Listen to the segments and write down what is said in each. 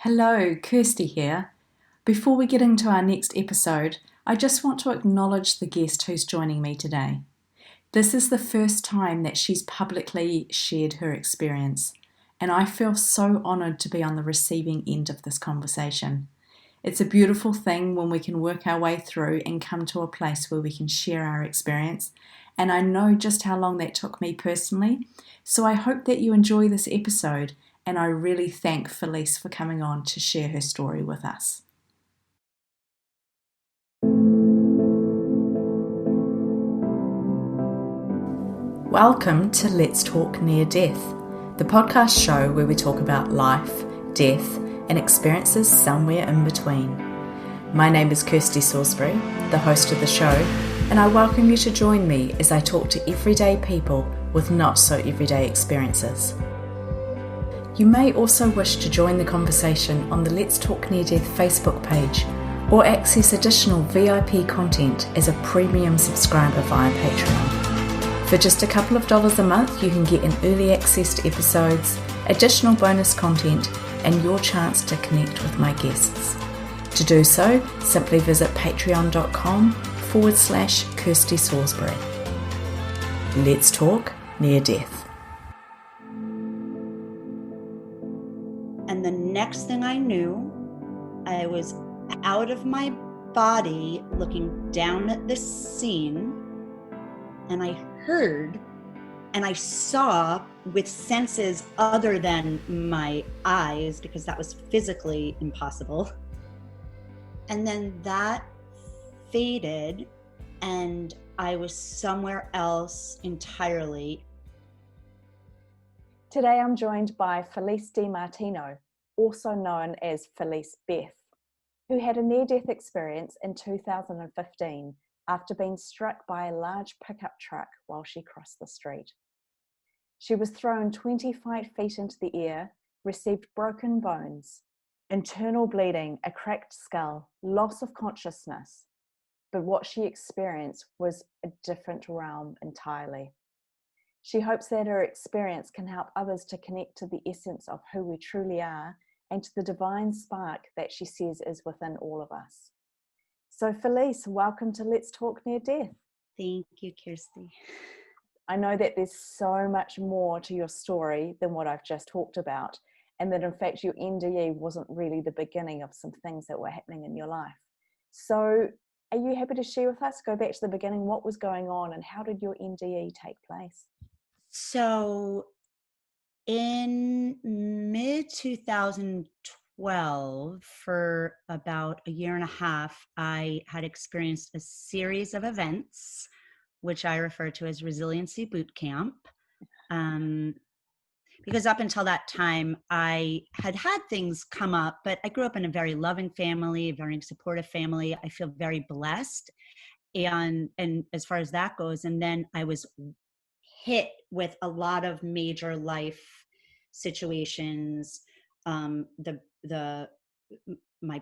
Hello, Kirsty here. Before we get into our next episode, I just want to acknowledge the guest who's joining me today. This is the first time that she's publicly shared her experience, and I feel so honoured to be on the receiving end of this conversation. It's a beautiful thing when we can work our way through and come to a place where we can share our experience, and I know just how long that took me personally, so I hope that you enjoy this episode, and I really thank Felice for coming on to share her story with us. Welcome to Let's Talk Near Death, the podcast show where we talk about life, death, and experiences somewhere in between. My name is Kirsty Salisbury, the host of the show, and I welcome you to join me as I talk to everyday people with not so everyday experiences. You may also wish to join the conversation on the Let's Talk Near Death Facebook page or access additional VIP content as a premium subscriber via Patreon. For just a couple of dollars a month, you can get an early access to episodes, additional bonus content, and your chance to connect with my guests. To do so, simply visit patreon.com/Kirsty Salisbury. Let's talk near death. And the next thing I knew, I was out of my body looking down at this scene, and I heard and I saw with senses other than my eyes, because that was physically impossible. And then that faded, and I was somewhere else entirely. Today I'm joined by Felice DiMartino, also known as Felice Beth, who had a near-death experience in 2015 after being struck by a large pickup truck while she crossed the street. She was thrown 25 feet into the air, received broken bones, internal bleeding, a cracked skull, loss of consciousness, but what she experienced was a different realm entirely. She hopes that her experience can help others to connect to the essence of who we truly are and to the divine spark that she says is within all of us. So Felice, welcome to Let's Talk Near Death. Thank you, Kirsty. I know that there's so much more to your story than what I've just talked about, and that in fact your NDE wasn't really the beginning of some things that were happening in your life. So are you happy to share with us, go back to the beginning, what was going on and how did your NDE take place? So in mid-2012, for about a year and a half, I had experienced a series of events, which I refer to as resiliency boot camp. Because up until that time, I had things come up, but I grew up in a very loving family, a very supportive family. I feel very blessed. And as far as that goes, and then I was hit with a lot of major life situations. My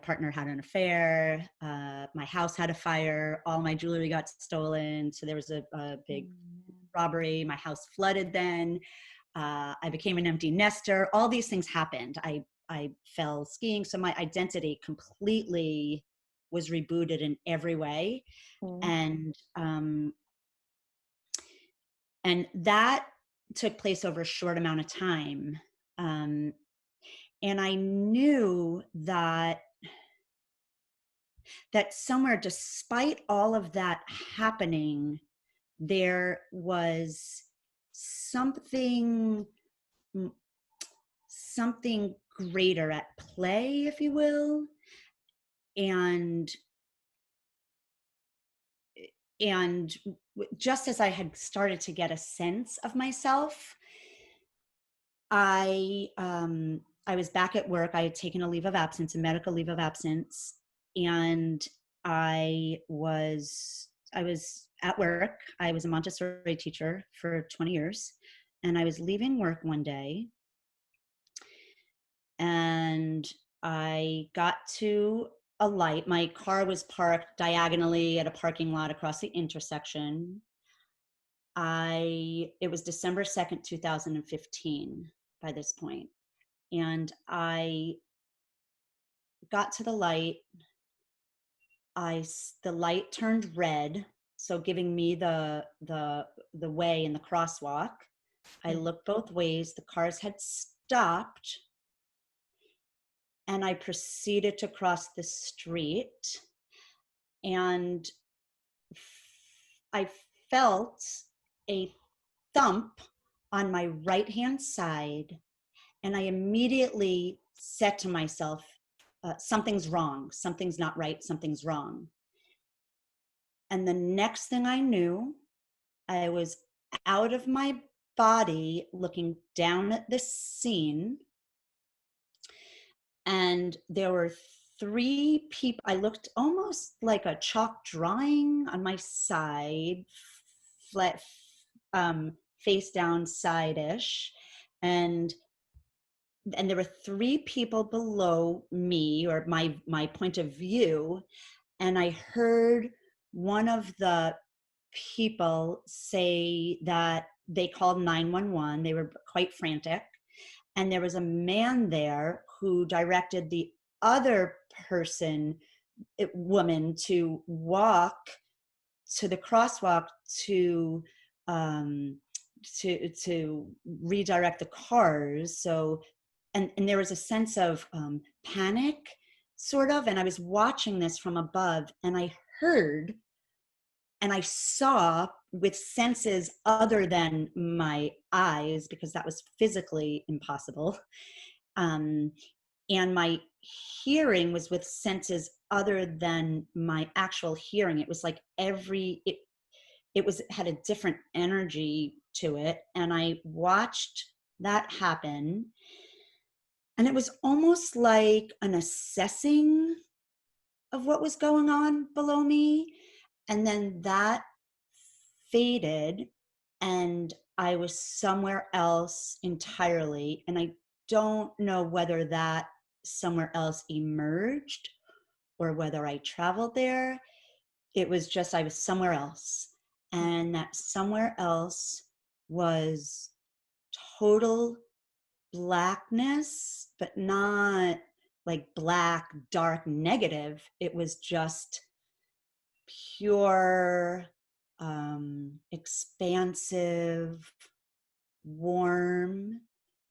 partner had an affair. My house had a fire. All my jewelry got stolen. So there was a big robbery. My house flooded then. I became an empty nester. All these things happened. I fell skiing. So my identity completely was rebooted in every way. And that took place over a short amount of time. And I knew that somewhere, despite all of that happening, there was something greater at play, if you will. And just as I had started to get a sense of myself, I was back at work. I had taken a leave of absence, a medical leave of absence, and I was at work. I was a Montessori teacher for 20 years, and I was leaving work one day, and I got to a light. My car was parked diagonally at a parking lot across the intersection. It was December 2nd, 2015 by this point. And I got to the light, the light turned red, so giving me the way in the crosswalk. I looked both ways. The cars had stopped, and I proceeded to cross the street. And I felt a thump on my right-hand side, and I immediately said to myself, something's wrong, something's not right, something's wrong. And the next thing I knew, I was out of my body looking down at this scene, and there were 3 people. I looked almost like a chalk drawing on my side, flat, face down side-ish, and there were 3 people below me, or my point of view, and I heard one of the people say that they called 911. They were quite frantic, and there was a man there who directed the other woman, to walk to the crosswalk to redirect the cars. So, and there was a sense of panic, sort of, and I was watching this from above, and I heard and I saw with senses other than my eyes, because that was physically impossible. And my hearing was with senses other than my actual hearing. It was like had a different energy to it. And I watched that happen. And it was almost like an assessing of what was going on below me. And then that faded, and I was somewhere else entirely. And I don't know whether that somewhere else emerged or whether I traveled there. It was just, I was somewhere else. And that somewhere else was total blackness, but not like black, dark, negative. It was just pure, expansive, warm.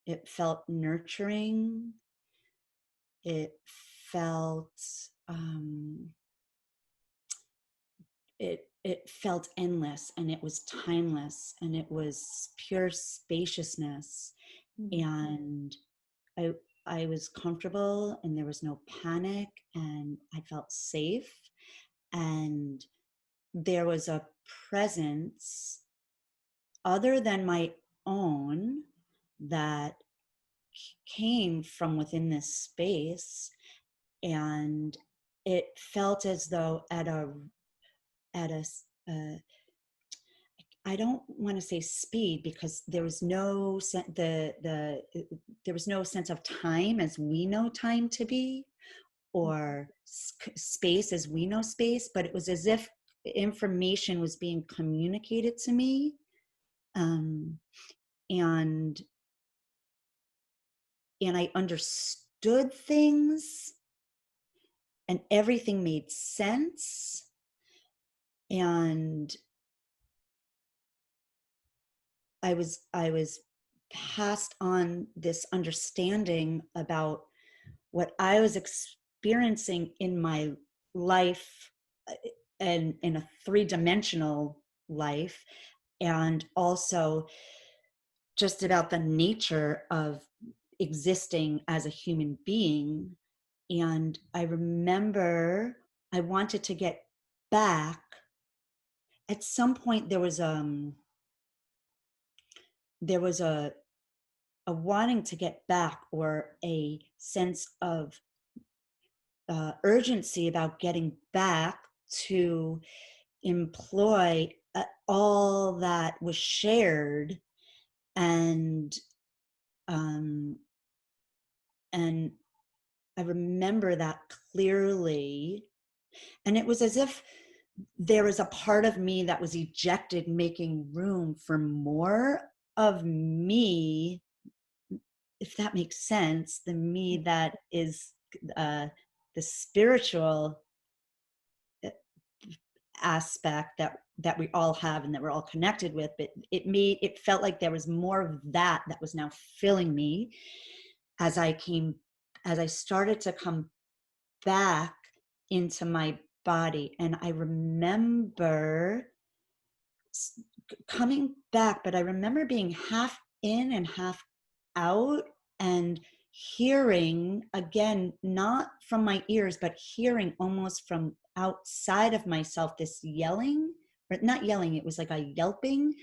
It felt nurturing. It felt, it felt endless, and it was timeless, and it was pure spaciousness. And I was comfortable, and there was no panic, and I felt safe. And there was a presence other than my own that came from within this space. And it felt as though at a I don't want to say speed, because there was no there was no sense of time as we know time to be, or space as we know space, but it was as if information was being communicated to me, and I understood things, and everything made sense. And I was passed on this understanding about what I was experiencing in my life, and in a 3-dimensional life, and also just about the nature of existing as a human being. And I remember I wanted to get back. At some point there was a wanting to get back, or a sense of urgency about getting back to employ all that was shared. And I remember that clearly. And it was as if there was a part of me that was ejected, making room for more of me, if that makes sense, the me that is the spiritual aspect that we all have and that we're all connected with, but it felt like there was more of that was now filling me as I started to come back into my body. And I remember coming back, but I remember being half in and half out and hearing, again, not from my ears, but hearing almost from outside of myself, this yelling, or not yelling, it was like a yelping,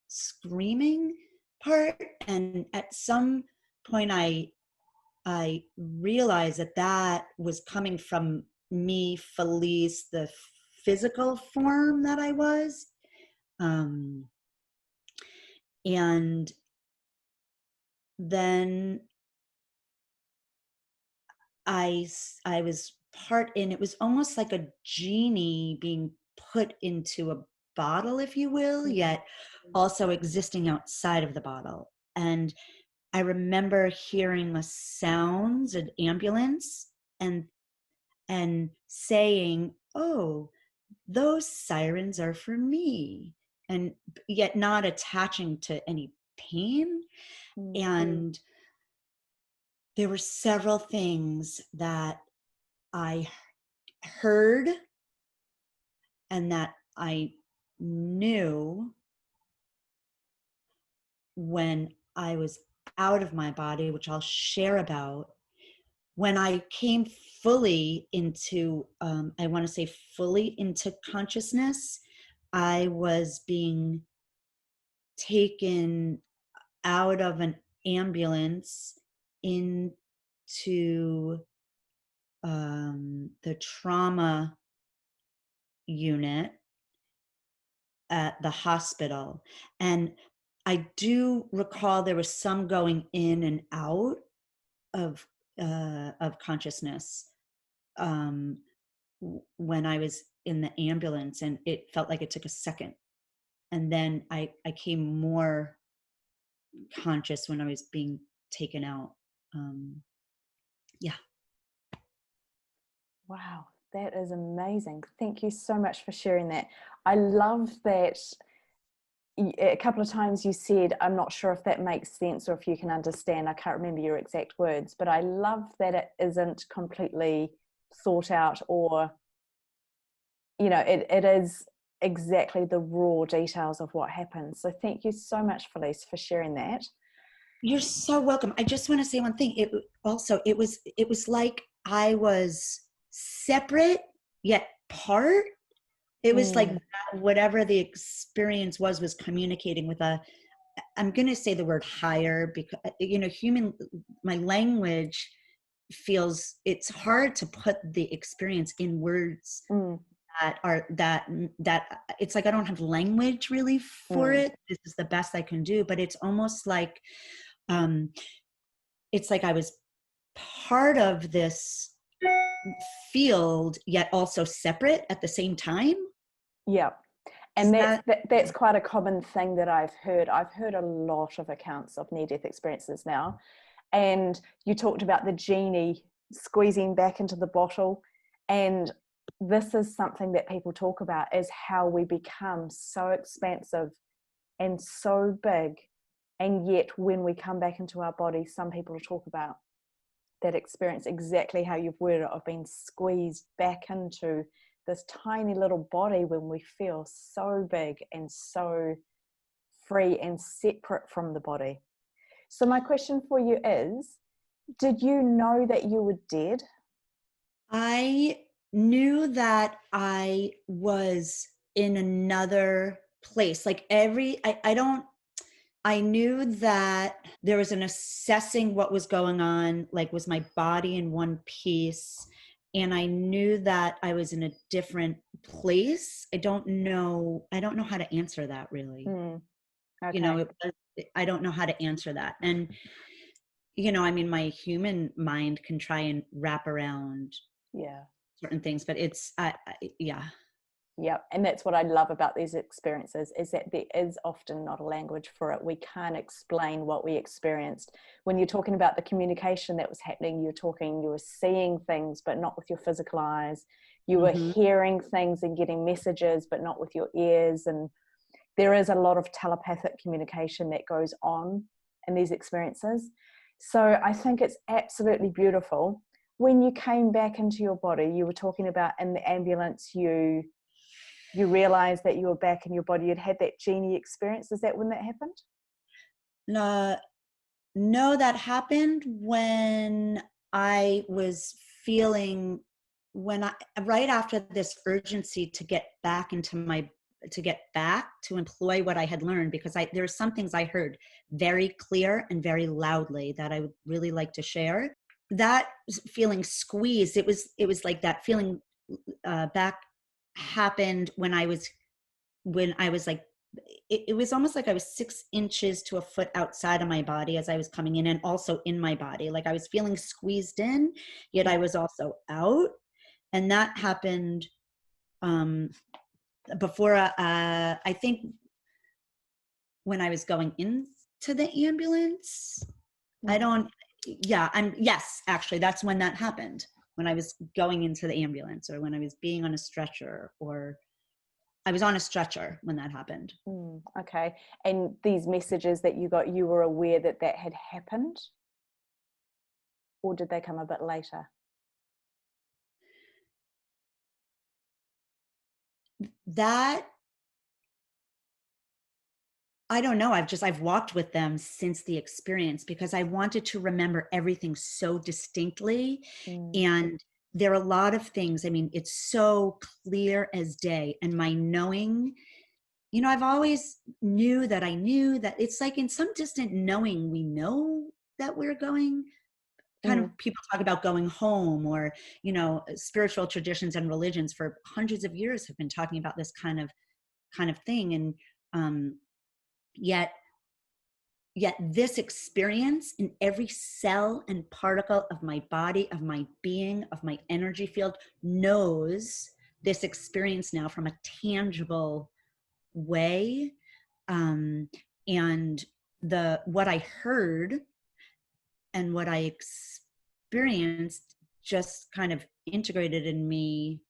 screaming part. And at some point I realized that was coming from me, Felice, the physical form that I was. And then I was part in, it was almost like a genie being put into a bottle, if you will, yet also existing outside of the bottle. And I remember hearing the sounds, an ambulance, and saying, "Oh, those sirens are for me," and yet not attaching to any pain. Mm-hmm. And there were several things that I heard and that I knew when I was out of my body, which I'll share about. When I came fully into, I want to say fully into consciousness, I was being taken out of an ambulance into the trauma unit at the hospital. And I do recall there was some going in and out of consciousness when I was in the ambulance, and it felt like it took a second. And then I came more conscious when I was being taken out. Yeah. Wow, that is amazing. Thank you so much for sharing that. I love that a couple of times you said, I'm not sure if that makes sense or if you can understand. I can't remember your exact words, but I love that it isn't completely thought out, or, you know, it is exactly the raw details of what happens. So thank you so much, Felice, for sharing that. You're so welcome. I just want to say one thing. It was like I was separate yet part. It was like whatever the experience was communicating with I'm going to say the word higher, because, you know, my language feels, it's hard to put the experience in words that it's like I don't have language really for it. This is the best I can do, but it's almost like it's like I was part of this field yet also separate at the same time. Yeah. And that's quite a common thing that I've heard. I've heard a lot of accounts of near-death experiences now. And you talked about the genie squeezing back into the bottle. And this is something that people talk about, is how we become so expansive and so big. And yet when we come back into our body, some people talk about that experience exactly how you've worded it, of being squeezed back into this tiny little body when we feel so big and so free and separate from the body. So my question for you is, did you know that you were dead? I knew that I was in another place. Like I knew that there was an assessing what was going on, like was my body in one piece? And I knew that I was in a different place. I don't know how to answer that really. Okay. You know, I don't know how to answer that. And, you know, I mean, my human mind can try and wrap around certain things, but it's, yeah. Yep. And that's what I love about these experiences, is that there is often not a language for it. We can't explain what we experienced. When you're talking about the communication that was happening, you were seeing things, but not with your physical eyes. You were hearing things and getting messages, but not with your ears. And there is a lot of telepathic communication that goes on in these experiences. So I think it's absolutely beautiful. When you came back into your body, you were talking about in the ambulance, you realized that you were back in your body. You'd had that genie experience. Is that when that happened? No, that happened when I was feeling, right after this urgency to get back to employ what I had learned, because there were some things I heard very clear and very loudly that I would really like to share. That feeling squeezed, it was like that feeling back happened when I was like, it was almost like I was 6 inches to a foot outside of my body as I was coming in, and also in my body. Like I was feeling squeezed in, yet I was also out. And that happened before, I think when I was going into the ambulance. Yes, actually, that's when that happened. When I was going into the ambulance, or when I was being on a stretcher, or I was on a stretcher when that happened. Okay. And these messages that you got, you were aware that that had happened? Or did they come a bit later? That, I don't know. I've walked with them since the experience, because I wanted to remember everything so distinctly. And there are a lot of things, I mean, it's so clear as day. And my knowing, I've always knew that I knew that. It's like in some distant knowing, we know that we're going, kind of, people talk about going home, or, spiritual traditions and religions for hundreds of years have been talking about this kind of thing. And yet this experience, in every cell and particle of my body, of my being, of my energy field, knows this experience now from a tangible way. And what I heard and what I experienced just kind of integrated in me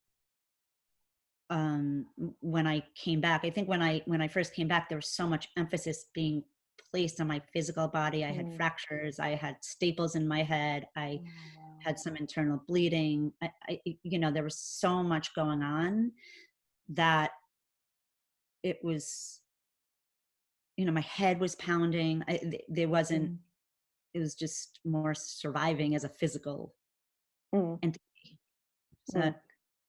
when I came back. I think when I first came back, there was so much emphasis being placed on my physical body. I had fractures, I had staples in my head, I had some internal bleeding. There was so much going on that it was, my head was pounding. There wasn't, it was just more surviving as a physical entity. So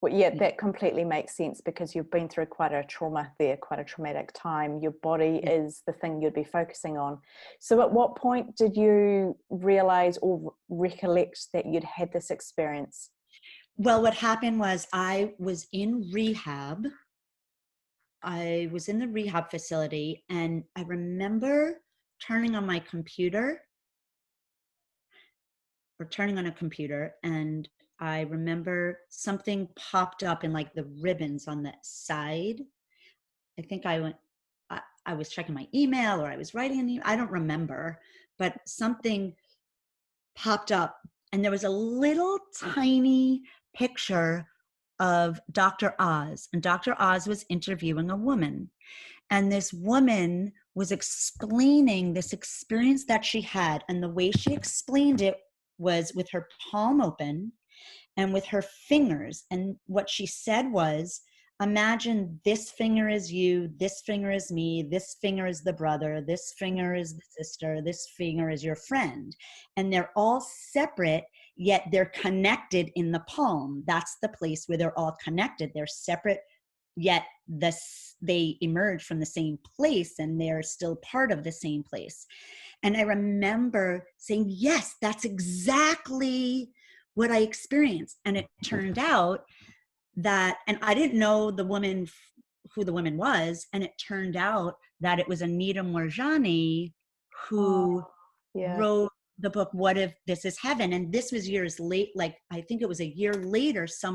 Well, yeah, that completely makes sense, because you've been through quite a trauma there, quite a traumatic time. Your body is the thing you'd be focusing on. So at what point did you realize or recollect that you'd had this experience? Well, what happened was I was in rehab. I was in the rehab facility, and I remember turning on a computer, and I remember something popped up in like the ribbons on the side. I think I was checking my email, or I was writing an email. I don't remember, but something popped up, and there was a little tiny picture of Dr. Oz, and Dr. Oz was interviewing a woman, and this woman was explaining this experience that she had, and the way she explained it was with her palm open and with her fingers. And what she said was, imagine this finger is you, this finger is me, this finger is the brother, this finger is the sister, this finger is your friend. And they're all separate, yet they're connected in the palm. That's the place where they're all connected. They're separate, yet they emerge from the same place, and they're still part of the same place. And I remember saying, yes, that's exactly what I experienced. And it turned out that, and I didn't know who the woman was, and it turned out that it was Anita Moorjani who wrote the book, What If This Is Heaven? And this was years late, like I think it was a year later, 6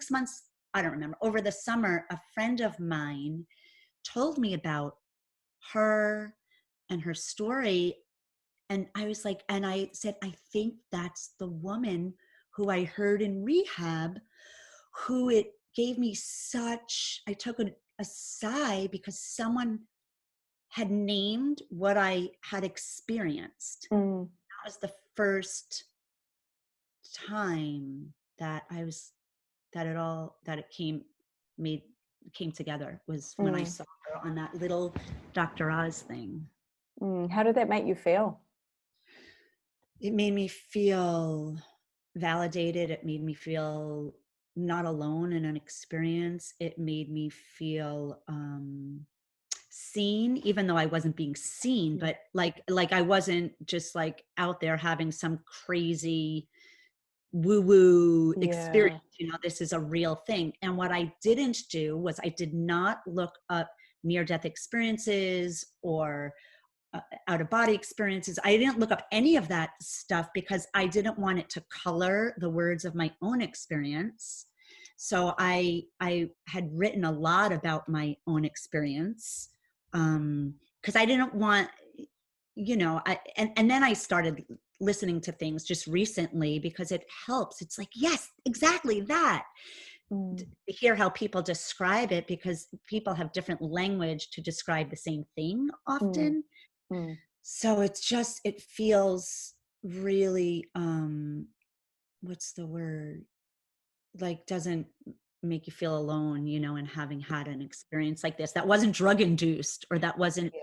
months I don't remember, over the summer, a friend of mine told me about her and her story. And I was like, and I said, I think that's the woman who I heard in rehab, who it gave me such, I took a sigh because someone had named what I had experienced. That was the first time that it came together, was when I saw her on that little Dr. Oz thing. How did that make you feel? It made me feel validated. It made me feel not alone in an experience. It made me feel seen, even though I wasn't being seen, but like I wasn't just like out there having some crazy woo-woo experience. This is a real thing. And what I didn't do was I did not look up near-death experiences or out-of-body experiences. I didn't look up any of that stuff because I didn't want it to color the words of my own experience. So I had written a lot about my own experience because I didn't want, and then I started listening to things just recently because it helps. It's like, yes, exactly that. To hear how people describe it, because people have different language to describe the same thing often. So it feels really, what's the word? Like, doesn't make you feel alone, and having had an experience like this that wasn't drug induced, or that wasn't,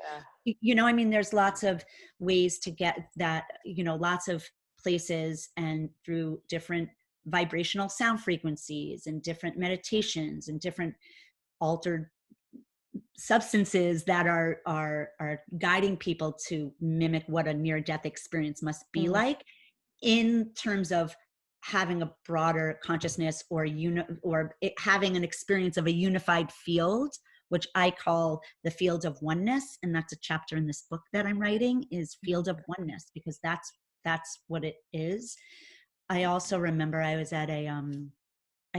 I mean, there's lots of ways to get that, lots of places, and through different vibrational sound frequencies and different meditations and different altered substances that are guiding people to mimic what a near-death experience must be like, in terms of having a broader consciousness, or having an experience of a unified field, which I call the field of oneness. And that's a chapter in this book that I'm writing, is field of oneness, because that's what it is. I also remember I was at I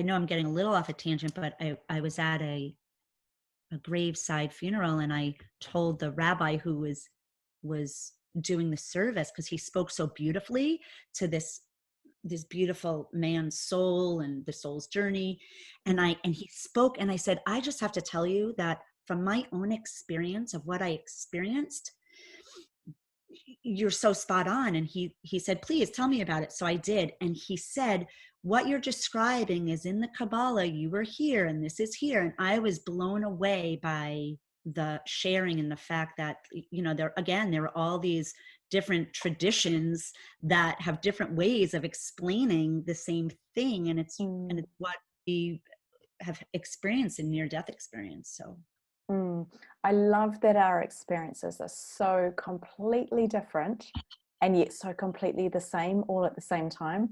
know I'm getting a little off a tangent, but I was at a graveside funeral, and I told the rabbi who was doing the service, because he spoke so beautifully to this beautiful man's soul and the soul's journey, and he spoke, and I said, I just have to tell you that from my own experience of what I experienced, you're so spot on. And he said, please tell me about it. So I did. And he said, what you're describing is in the Kabbalah. You were here, and this is here. And I was blown away by the sharing, and the fact that, there are all these different traditions that have different ways of explaining the same thing. And it's what we have experienced in near-death experience. So I love that our experiences are so completely different and yet so completely the same, all at the same time.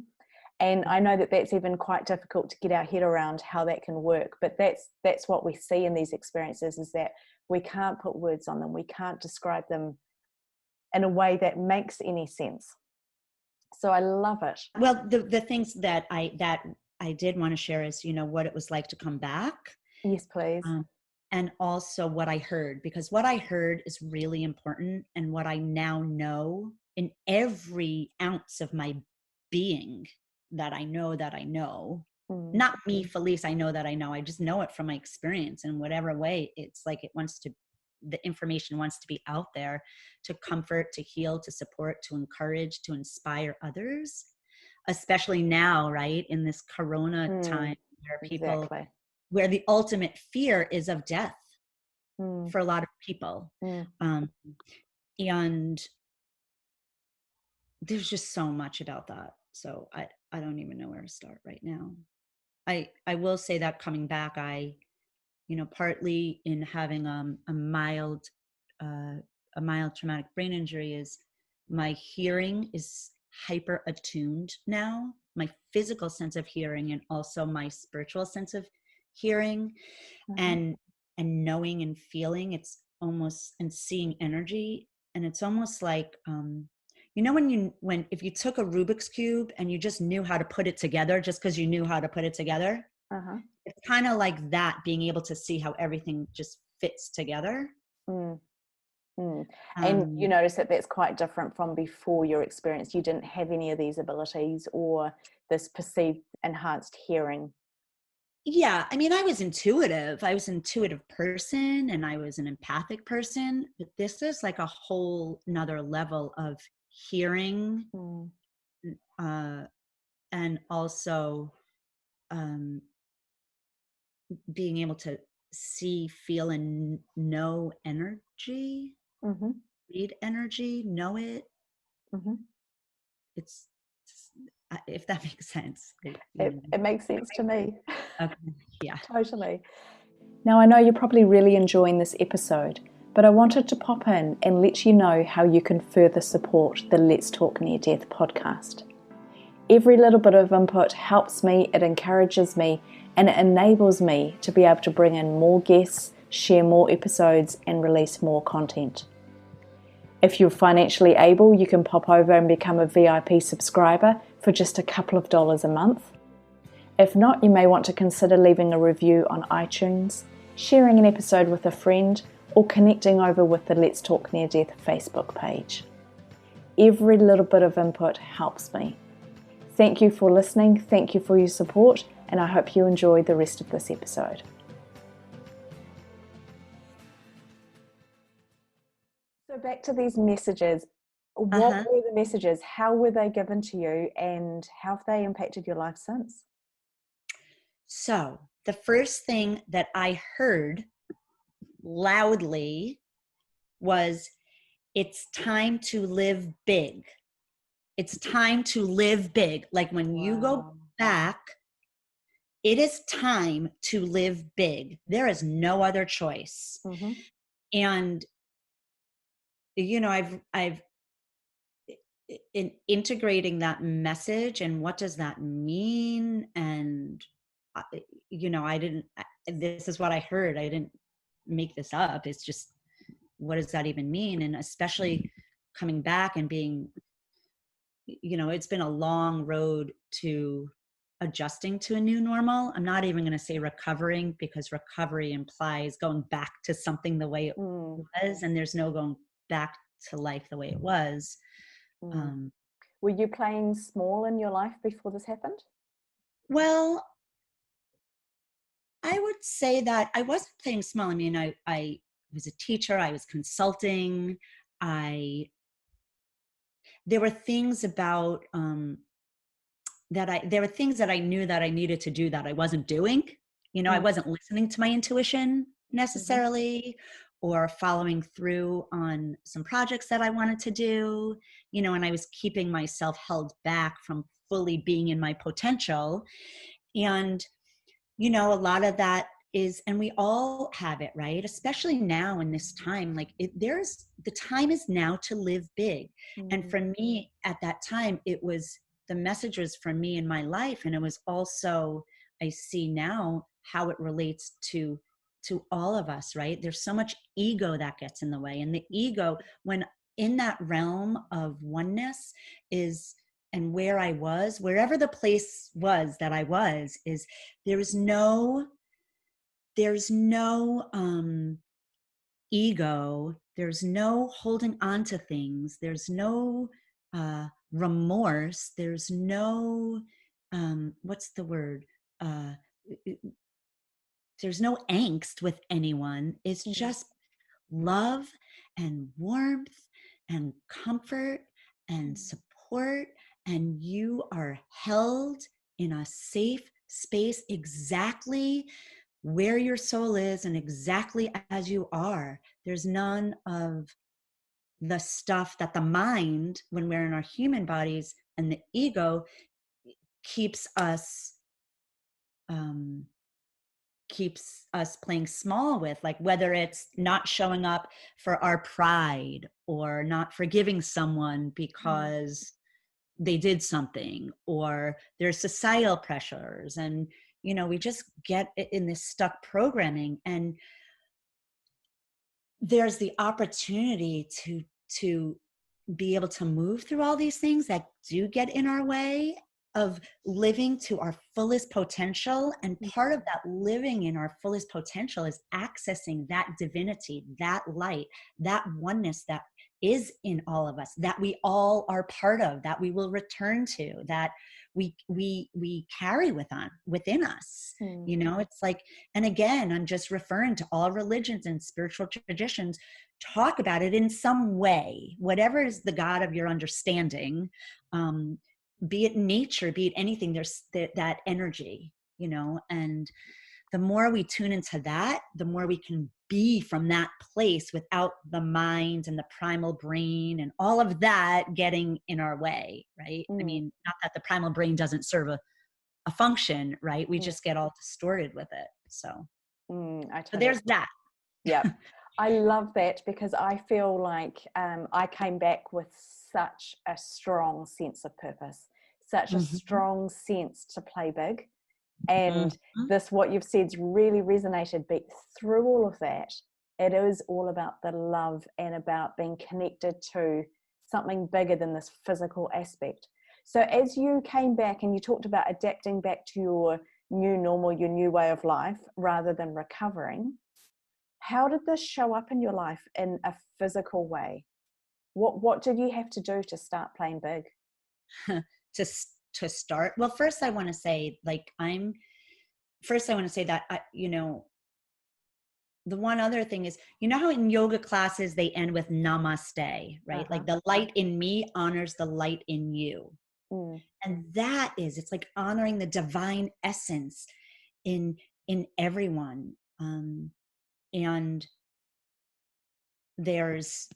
And I know that that's even quite difficult to get our head around how that can work. But that's what we see in these experiences, is that we can't put words on them. We can't describe them in a way that makes any sense. So I love it. Well, the things that I did want to share is, what it was like to come back. Yes, please. And also what I heard, because what I heard is really important, and what I now know in every ounce of my being, that I know, not me, Felice, I know that I know, I just know it from my experience. In whatever way, it's like the information wants to be out there to comfort, to heal, to support, to encourage, to inspire others, especially now, right, in this Corona time, where people, where the ultimate fear is of death for a lot of people. And there's just so much about that. So I don't even know where to start right now. I will say that coming back, partly in having a mild traumatic brain injury, is my hearing is hyper attuned now, my physical sense of hearing, and also my spiritual sense of hearing, and knowing and feeling. It's almost, and seeing energy. And it's almost like, when if you took a Rubik's Cube and you just knew how to put it together, just because you knew how to put it together, it's kind of like that, being able to see how everything just fits together. Mm. Mm. And you Um, notice that that's quite different from before your experience. You didn't have any of these abilities or this perceived enhanced hearing. yeah, I mean, I was intuitive. I was an intuitive person and I was an empathic person, but this is like a whole nother level of hearing, Mm. uh, and also um, being able to see, feel, and know energy, Mm-hmm. read energy, know it. Mm-hmm. It's, if that makes sense, It makes sense to me. Okay, yeah. Totally. Now, I know you're probably really enjoying this episode, but I wanted to pop in and let you know how you can further support the Let's Talk Near Death podcast. Every little bit of input helps me, it encourages me, and it enables me to be able to bring in more guests, share more episodes, and release more content. If you're financially able, you can pop over and become a VIP subscriber for just a couple of dollars a month. If not, you may want to consider leaving a review on iTunes, sharing an episode with a friend, or connecting over with the Let's Talk Near Death Facebook page. Every little bit of input helps me. Thank you for listening, thank you for your support, and I hope you enjoy the rest of this episode. So back to these messages. What were the messages? How were they given to you, and how have they impacted your life since? So the first thing that I heard loudly was, it's time to live big. It's time to live big. Like when you go Wow. back, it is time to live big. There is no other choice. Mm-hmm. And I've in integrating that message and what does that mean, and I didn't, this is what I heard. I didn't make this up. It's just, what does that even mean? And especially coming back and being, it's been a long road to adjusting to a new normal. I'm not even going to say recovering, because recovery implies going back to something the way it was, and there's no going back to life the way it was. Were you playing small in your life before this happened? Well, I would say that I wasn't playing small. I mean, I was a teacher. I was consulting. There were things about there were things that I knew that I needed to do that I wasn't doing. I wasn't listening to my intuition necessarily, or following through on some projects that I wanted to do, and I was keeping myself held back from fully being in my potential. And a lot of that is, and we all have it, right? Especially now in this time, like the time is now to live big. And for me at that time, it was, the message was for me in my life. And it was also, I see now how it relates to all of us, right? There's so much ego that gets in the way. And the ego, when in that realm of oneness is, and where I was, wherever the place was that I was, is there's no ego, there's no holding on to things, there's no remorse, there's no what's the word, uh, there's no angst with anyone. It's just love and warmth and comfort and support, and you are held in a safe space exactly where your soul is and exactly as you are. There's none of the stuff that the mind, when we're in our human bodies, and the ego keeps us um, playing small with, like whether it's not showing up for our pride, or not forgiving someone because they did something, or there's societal pressures, and we just get in this stuck programming. And there's the opportunity to be able to move through all these things that do get in our way, of living to our fullest potential. And part of that living in our fullest potential is accessing that divinity, that light, that oneness that is in all of us, that we all are part of, that we will return to, that we carry within us. You know, it's like, and again, I'm just referring to all religions and spiritual traditions talk about it in some way, whatever is the God of your understanding, be it nature, be it anything, there's that energy, you know, and the more we tune into that, the more we can be from that place without the mind and the primal brain and all of that getting in our way, right? I mean, not that the primal brain doesn't serve a function, right? We just get all distorted with it. So, so there's that. Yeah. I love that, because I feel like I came back with such a strong sense of purpose, such a strong sense to play big. And this, what you've said, really resonated. But through all of that, it is all about the love and about being connected to something bigger than this physical aspect. So as you came back and you talked about adapting back to your new normal, your new way of life, rather than recovering, how did this show up in your life in a physical way? What did you have to do to start playing big? To start, well, first I want to say, like, that you know, the one other thing is, you know how in yoga classes they end with namaste, right? Like, the light in me honors the light in you. And that is, it's like honoring the divine essence in everyone. And there's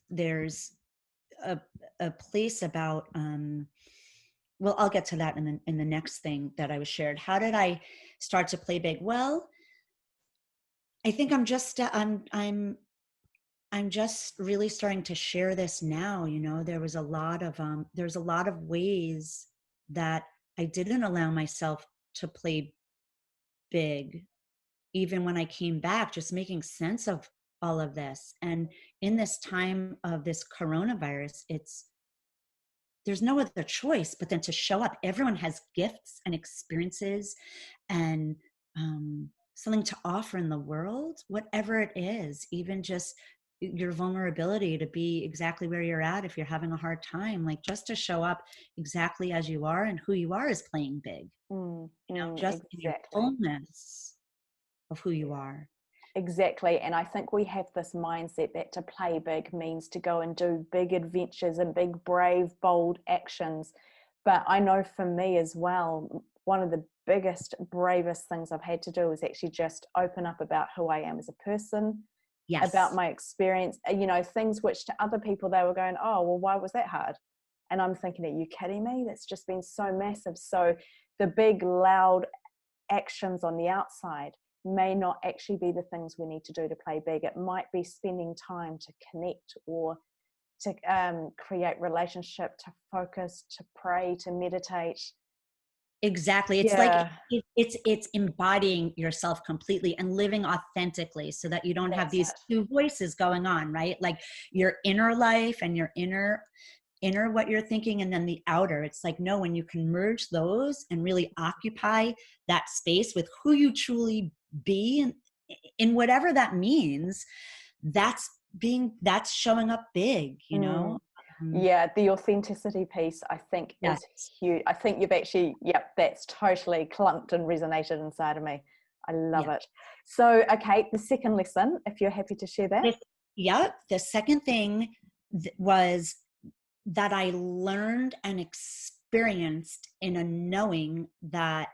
a place about well, I'll get to that in the next thing that I was shared. How did I start to play big? Well, I think I'm just really starting to share this now. You know, there's a lot of ways that I didn't allow myself to play big, even when I came back, just making sense of all of this. And in this time of this coronavirus, there's no other choice but then to show up. Everyone has gifts and experiences and something to offer in the world, whatever it is, even just your vulnerability to be exactly where you're at. If you're having a hard time, like, just to show up exactly as you are, and who you are is playing big, you know, just in your fullness of who you are. Exactly. And I think we have this mindset that to play big means to go and do big adventures and big, brave, bold actions. But I know for me as well, one of the biggest, bravest things I've had to do is actually just open up about who I am as a person, about my experience, you know, things which to other people, they were going, oh, well, why was that hard? And I'm thinking, are you kidding me? That's just been so massive. So the big, loud actions on the outside may not actually be the things we need to do to play big. It might be spending time to connect, or to create relationship, to focus, to pray, to meditate. Exactly. It's like it's embodying yourself completely and living authentically, so that you don't have these two voices going on, right? Like your inner life and your inner what you're thinking, and then the outer. It's like, no, when you can merge those and really occupy that space with who you truly be, and in whatever that means, that's showing up big, you know. Yeah, the authenticity piece, I think, is huge. I think you've actually, that's totally clunked and resonated inside of me. I love it. So, okay, the second lesson, if you're happy to share that. The second thing was that I learned and experienced in a knowing that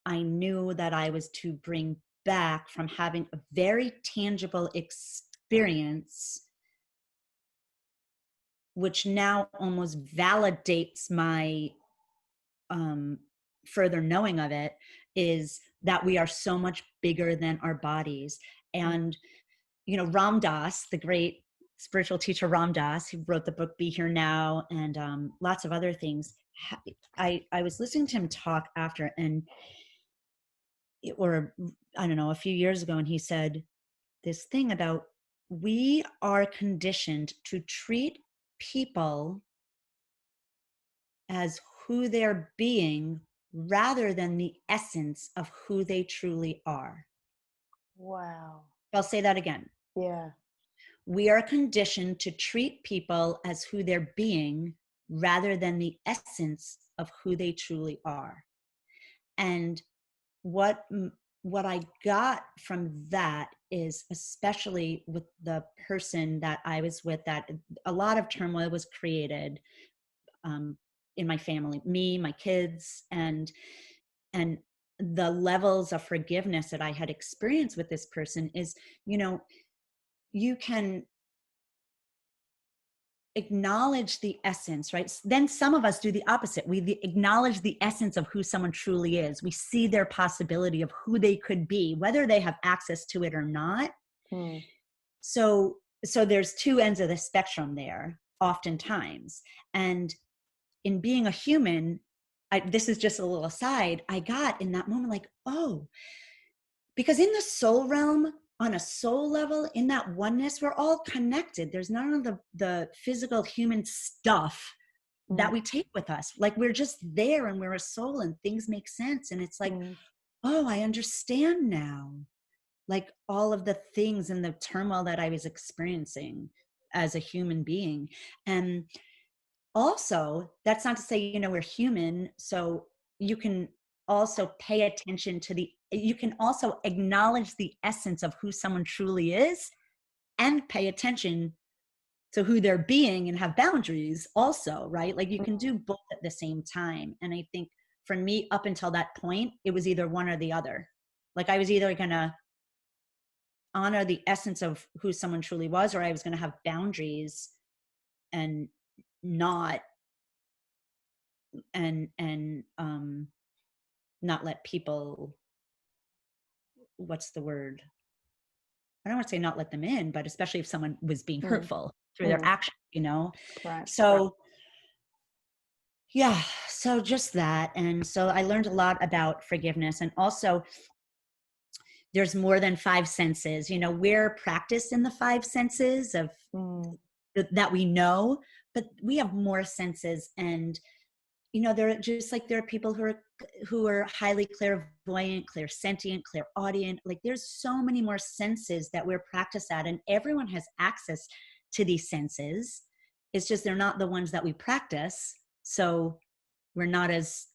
I knew that I was to bring back from having a very tangible experience, which now almost validates my further knowing of it, is that we are so much bigger than our bodies. And, you know, Ram Dass, the great spiritual teacher Ram Dass, who wrote the book Be Here Now, and lots of other things, I was listening to him talk after, or I don't know, a few years ago, and he said this thing about, we are conditioned to treat people as who they're being rather than the essence of who they truly are. Wow. I'll say that again. Yeah. We are conditioned to treat people as who they're being rather than the essence of who they truly are. And what I got from that is, especially with the person that I was with, that a lot of turmoil was created in my family, me, my kids, and the levels of forgiveness that I had experienced with this person is, you can acknowledge the essence, right? Then some of us do the opposite. We acknowledge the essence of who someone truly is. We see their possibility of who they could be, whether they have access to it or not. Mm. So there's two ends of the spectrum there, oftentimes. And in being a human, this is just a little aside, I got in that moment like, oh, because in the soul realm, on a soul level, in that oneness, we're all connected. There's none of the physical human stuff that we take with us. Like, we're just there and we're a soul and things make sense. And it's like, oh, I understand now. Like, all of the things and the turmoil that I was experiencing as a human being. And also, that's not to say, we're human. So you can also pay attention to you can also acknowledge the essence of who someone truly is and pay attention to who they're being and have boundaries also, right? Like, you can do both at the same time. And I think for me, up until that point, it was either one or the other. Like, I was either going to honor the essence of who someone truly was, or I was going to have boundaries and not not let people, what's the word? I don't want to say not let them in, but especially if someone was being hurtful through their action, Right. So yeah, so just that. And so I learned a lot about forgiveness. And also, there's more than five senses. We're practiced in the five senses of that we know, but we have more senses. And there are people who are highly clairvoyant, clairsentient, clairaudient. Like, there's so many more senses that we're practiced at, and everyone has access to these senses. It's just they're not the ones that we practice, so we're not as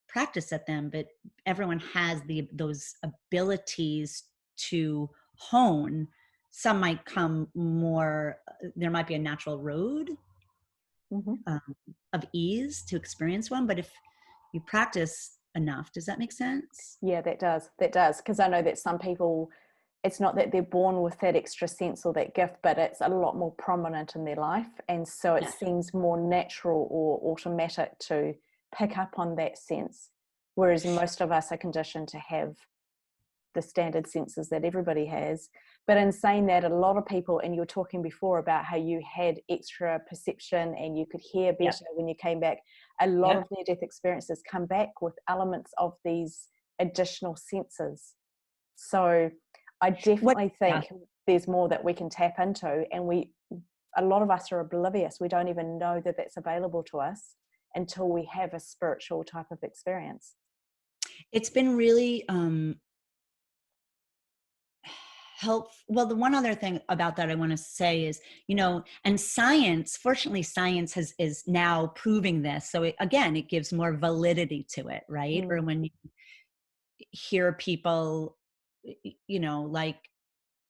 practiced at them. But everyone has those abilities to hone. Some might come more. There might be a natural road of ease to experience one, but if you practice enough, does that make sense? Yeah, that does, because I know that some people, it's not that they're born with that extra sense or that gift, but it's a lot more prominent in their life, and so it seems more natural or automatic to pick up on that sense, whereas most of us are conditioned to have the standard senses that everybody has. But in saying that, a lot of people, and you were talking before about how you had extra perception and you could hear better when you came back, a lot of near-death experiences come back with elements of these additional senses. So I definitely think there's more that we can tap into, and a lot of us are oblivious. We don't even know that that's available to us until we have a spiritual type of experience. It's been really well, the one other thing about that I want to say is, and science, fortunately, science is now proving this. So it gives more validity to it, right? Or when you hear people, like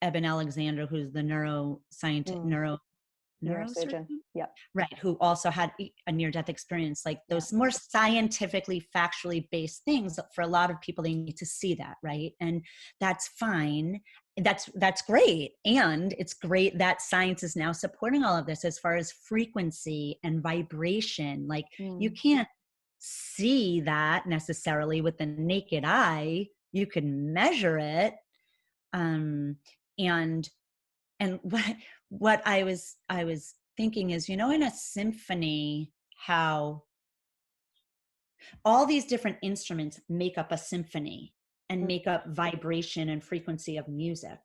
Eben Alexander, who's the neurosurgeon, right, who also had a near-death experience, like those more scientifically, factually based things. For a lot of people, they need to see that, right? And that's fine. That's great. And it's great that science is now supporting all of this as far as frequency and vibration. Like, you can't see that necessarily with the naked eye. You can measure it. And what I was thinking is, in a symphony, how all these different instruments make up a symphony and make up vibration and frequency of music,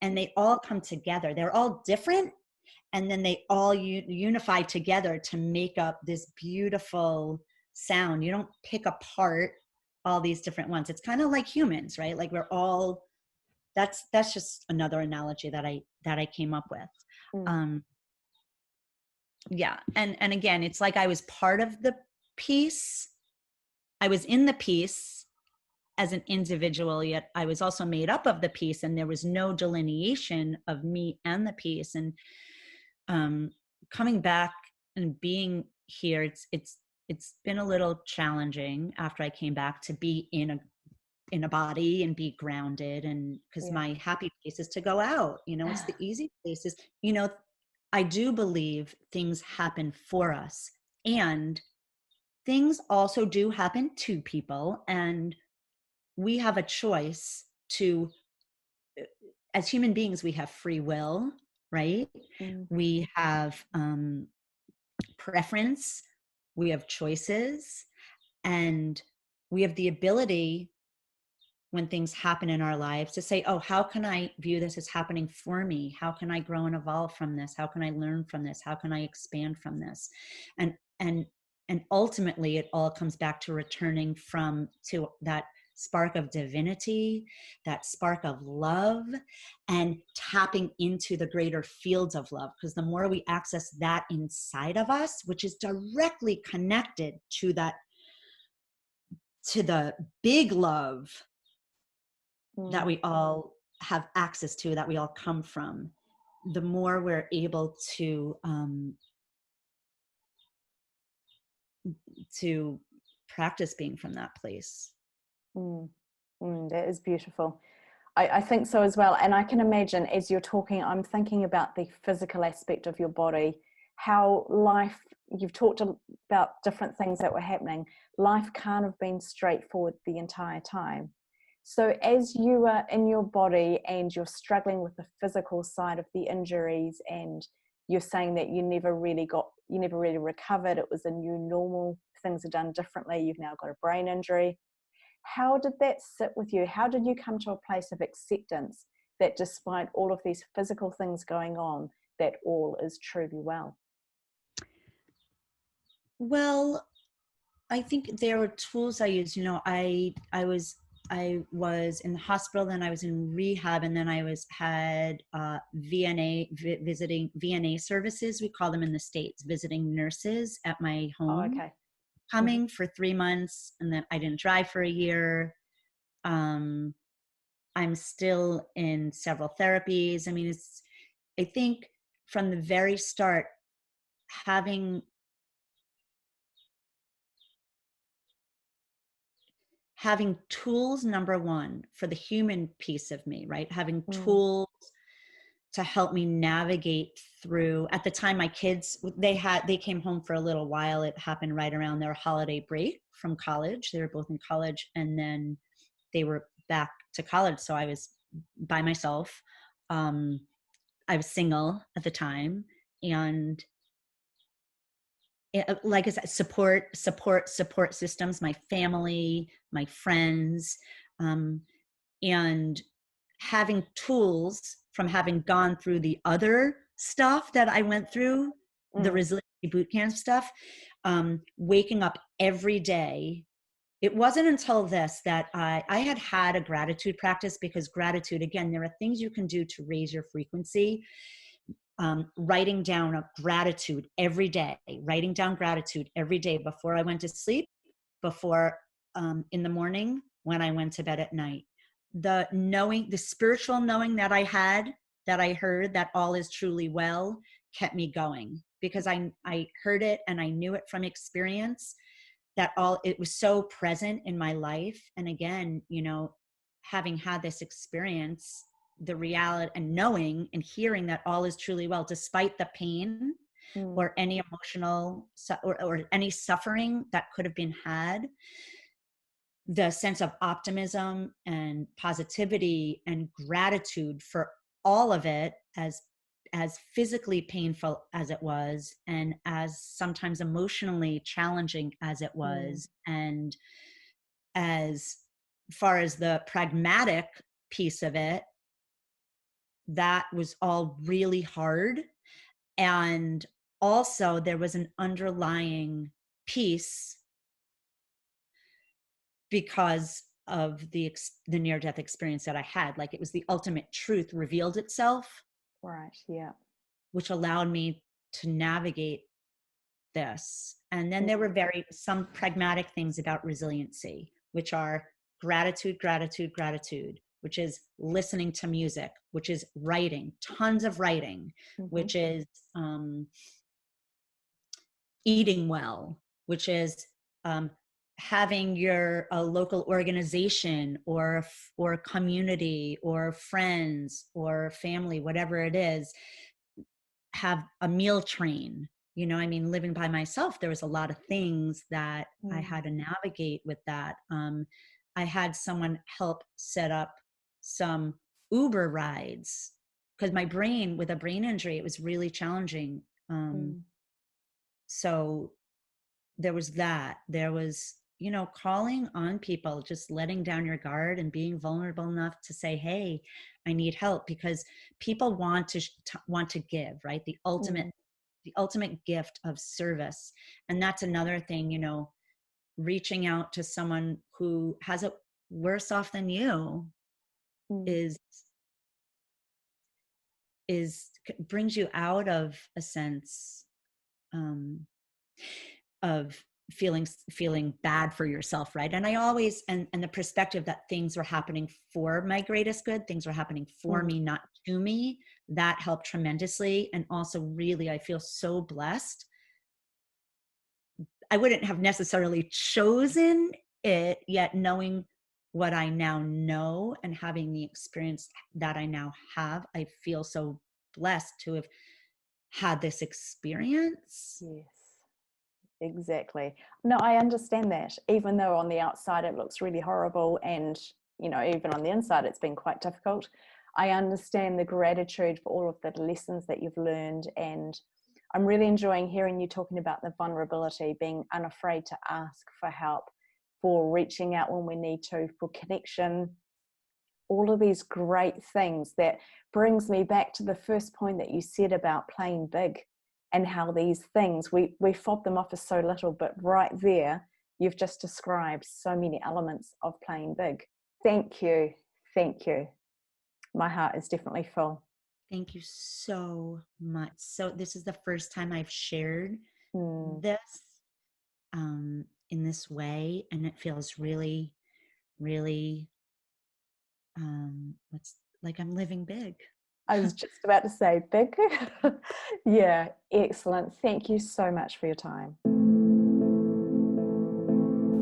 and they all come together. They're all different, and then they all unify together to make up this beautiful sound. You don't pick apart all these different ones. It's kind of like humans, right? Like we're all, that's just another analogy that I came up with. Mm. Yeah. And again, it's like I was part of the piece. I was in the piece as an individual, yet I was also made up of the piece, and there was no delineation of me and the piece. And coming back and being here, it's been a little challenging after I came back to be in a body and be grounded, and because my happy place is to go out, it's the easy places. I do believe things happen for us, and things also do happen to people, and we have a choice to, as human beings, we have free will, right? Mm. We have preference, we have choices, and we have the ability, when things happen in our lives, to say, oh, how can I view this as happening for me? How can I grow and evolve from this? How can I learn from this? How can I expand from this? And ultimately it all comes back to returning to that spark of divinity, that spark of love, and tapping into the greater fields of love. Because the more we access that inside of us, which is directly connected to the big love that we all have access to, that we all come from, the more we're able to practice being from that place. That is beautiful. I think so as well. And I can imagine, as you're talking, I'm thinking about the physical aspect of your body, how life, you've talked about different things that were happening. Life can't have been straightforward the entire time. So as you are in your body and you're struggling with the physical side of the injuries, and you're saying that you never really recovered, it was a new normal, things are done differently, you've now got a brain injury. How did that sit with you? How did you come to a place of acceptance that despite all of these physical things going on, that all is truly well? Well, I think there were tools I used. I was in the hospital, then I was in rehab, and then I had VNA, visiting VNA services, we call them in the States, visiting nurses at my home. Oh, okay. Coming for 3 months, and then I didn't drive for a year. I'm still in several therapies. I mean, I think from the very start, having tools, number one, for the human piece of me, right? Having tools to help me navigate through. At the time, my kids, they came home for a little while. It happened right around their holiday break from college. They were both in college, and then they were back to college. So I was by myself. I was single at the time, and like I said, support systems, my family, my friends, and having tools from having gone through the other stuff that I went through, the resiliency boot camp stuff, waking up every day. It wasn't until this that I had a gratitude practice, because gratitude, again, there are things you can do to raise your frequency. Writing down a gratitude every day, before I went to sleep, before in the morning, when I went to bed at night. The spiritual knowing that I had, that I heard, that all is truly well, kept me going, because I heard it and I knew it from experience, that it was so present in my life. And again, having had this experience, the reality and knowing and hearing that all is truly well, despite the pain or any emotional or any suffering that could have been had, the sense of optimism and positivity and gratitude for all of it, as physically painful as it was, and as sometimes emotionally challenging as it was, and as far as the pragmatic piece of it, that was all really hard. And also there was an underlying piece because of the near-death experience that I had. Like, it was the ultimate truth revealed itself. Right. Yeah. Which allowed me to navigate this. And then there were some pragmatic things about resiliency, which are gratitude, gratitude, gratitude, which is listening to music, which is writing, tons of writing, which is eating well, which is having a local organization or community or friends or family, whatever it is, have a meal train. I mean, living by myself, there was a lot of things that I had to navigate with that. I had someone help set up some Uber rides because with a brain injury, it was really challenging. So there was that. There was, calling on people, just letting down your guard and being vulnerable enough to say, hey, I need help, because people want to give, right? The ultimate gift of service. And that's another thing, reaching out to someone who has it worse off than you brings you out of a sense of feeling bad for yourself, right? And I always, and the perspective that things were happening for my greatest good, things were happening for me, not to me, that helped tremendously. And also, really, I feel so blessed. I wouldn't have necessarily chosen it, yet knowing what I now know and having the experience that I now have, I feel so blessed to have had this experience. Yes. Exactly. No, I understand that. Even though on the outside it looks really horrible, and even on the inside it's been quite difficult, I understand the gratitude for all of the lessons that you've learned. And I'm really enjoying hearing you talking about the vulnerability, being unafraid to ask for help, for reaching out when we need to, for connection, all of these great things. That brings me back to the first point that you said about playing big, and how these things, we fob them off as so little, but right there, you've just described so many elements of playing big. Thank you. Thank you. My heart is definitely full. Thank you so much. So this is the first time I've shared this in this way, and it feels really, really, it's like I'm living big. I was just about to say big. Yeah, excellent. Thank you so much for your time.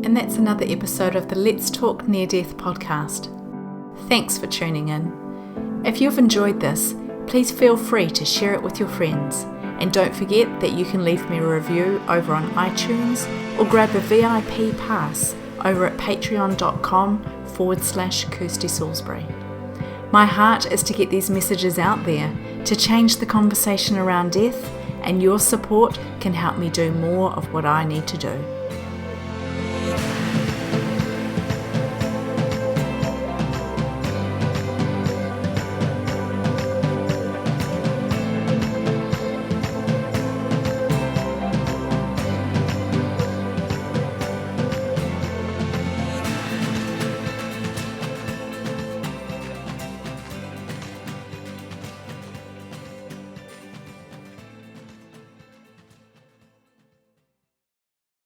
And that's another episode of the Let's Talk Near Death podcast. Thanks for tuning in. If you've enjoyed this, please feel free to share it with your friends. And don't forget that you can leave me a review over on iTunes or grab a VIP pass over at patreon.com/Kirsty Salisbury. My heart is to get these messages out there, to change the conversation around death, and your support can help me do more of what I need to do.